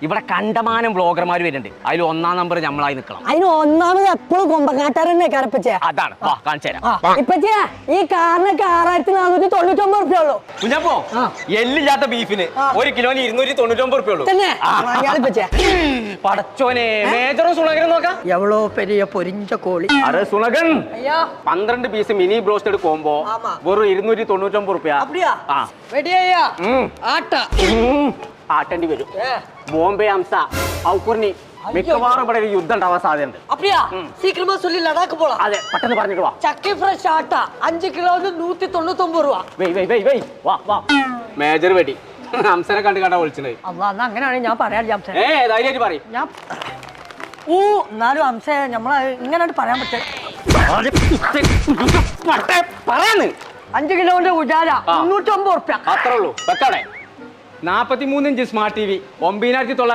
ഇവിടെ കണ്ടമാനം ബ്ലോഗർമാർ വരുന്നുണ്ട്. അതിൽ ഒന്നാം നമ്പർ നമ്മളായി നിൽക്കണം. അതിന് ഒന്നാമത് എപ്പോഴും കൊമ്പക്കാട്ടാരനെ കരപ്പച്ചേ. അതാണ് കാണിച്ചു തരാം. ഇപ്പച്ചേ ഈ കാറിനൊക്കെ 6499 റുപ്യ ഉള്ളൂ. കുഞ്ഞപ്പോ എല്ലില്ലാത്ത ബീഫിന് 1 കിലോന് 299 റുപ്യ ഉള്ളൂ. പടച്ചോനെ മേജറും സുണകനും നോക്കാം. എവളോ പെരിയ പൊരിഞ്ച കോളി. അതെ സുണകൻ 12 പീസ് മിനി ബ്രോസ്റ്റഡ് കോംബോ വെറും 299 റുപ്യ. ആട്ടേണ്ടി വരും. ബോംബെ ഹംസ ഔക്കുർണി മിക്കവാറും ഇവിടെ ഒരു യുദ്ധം ഉണ്ടാവാൻ സാധ്യതയുണ്ട്. അതെ പെട്ടെന്ന് പറഞ്ഞിട്ട് വാ. ചക്കി ഫ്രഷ് ആട്ട 5 കിലോന് 199 രൂപ. മേജർ വെടി ഹംസനെ കണ്ട് കണ്ടാ വിളിച്ചത്. അങ്ങനെയാണ് ഞാൻ പറയാൻ ധൈര്യമായിട്ട് പറയും. എന്നാലും ഹംസ നമ്മളെ ഇങ്ങനെ പറയാൻ പറ്റേ. പറയാന്ന് 5 കിലോന്റെ ഉജാല 350 റുപ്യ അത്രേ ഉള്ളൂ. വെക്കാടെ 43 ഇഞ്ച് സ്മാർട്ട് TV 9900